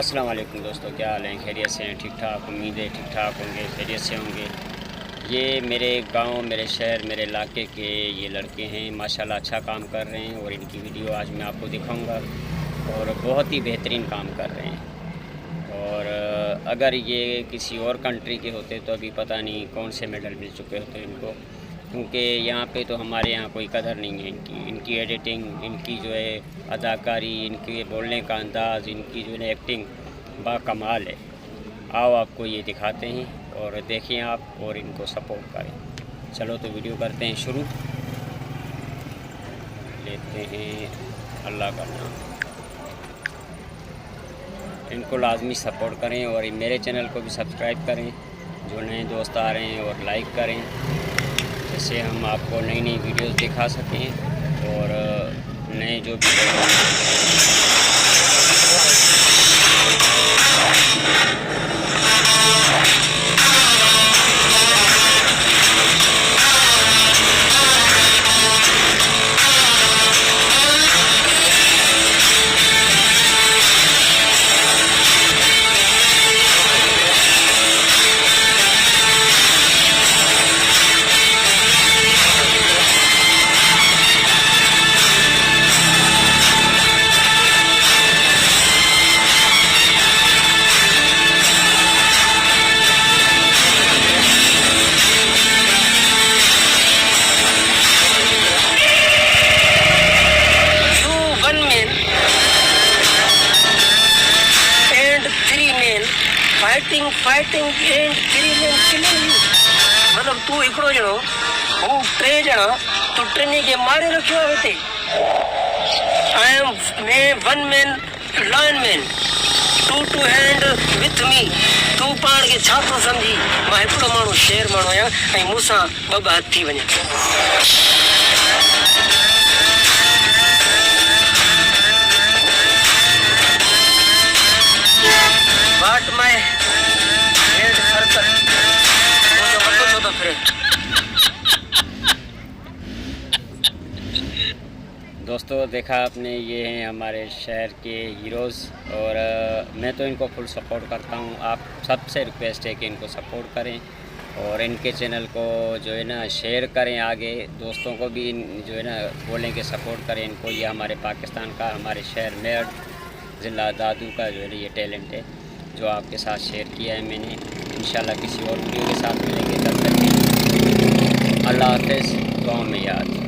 अस्सलाम वालेकुम दोस्तों, क्या हाल है? खैरियत से हैं? ठीक ठाक, उम्मीद है ठीक ठाक होंगे, खैरियत से होंगे। ये मेरे गांव, मेरे शहर, मेरे इलाके के ये लड़के हैं, माशाल्लाह अच्छा काम कर रहे हैं और इनकी वीडियो आज मैं आपको दिखाऊंगा और बहुत ही बेहतरीन काम कर रहे हैं। और अगर ये किसी और कंट्री के होते तो अभी पता नहीं कौन से मेडल मिल चुके होते इनको, क्योंकि यहाँ पे तो हमारे यहाँ कोई कदर नहीं है इनकी एडिटिंग, इनकी जो है अदाकारी, इनके बोलने का अंदाज़, इनकी जो है एक्टिंग बाकमाल है। आओ आपको ये दिखाते हैं और देखिए आप और इनको सपोर्ट करें। चलो तो वीडियो करते हैं शुरू, लेते हैं अल्लाह का नाम। इनको लाजमी सपोर्ट करें और मेरे चैनल को भी सब्सक्राइब करें, जो नए दोस्त आ रहे हैं, और लाइक करें, जिससे हम आपको नई नई वीडियोस दिखा सकें और नए जो भी फाइटिंग एंड किलिंग यू। मतलब तू हिकिड़ो ॼणो, हू टे ॼणा तू टिनी खे मारे रखियो आहे हिते। I am one man lion man, two hand with me. तू पाण खे छा थो सम्झी? मां हिकिड़ो माण्हू शेर माण्हू आहियां ऐं मूंसां ॿ हथ थी वञे। वाट माय दोस्तों देखा आपने, ये हैं हमारे शहर के हीरोज़ और मैं तो इनको फुल सपोर्ट करता हूँ। आप सबसे रिक्वेस्ट है कि इनको सपोर्ट करें और इनके चैनल को जो है ना शेयर करें, आगे दोस्तों को भी जो है ना बोलें कि सपोर्ट करें इनको। ये हमारे पाकिस्तान का, हमारे शहर मेरठ ज़िला दादू का जो है ना ये टैलेंट है जो आपके साथ शेयर किया है मैंने। इंशाल्लाह किसी और वीडियो के साथ मिलेंगे, तब तक अल्लाह हाफ़िज़, दुआ में याद।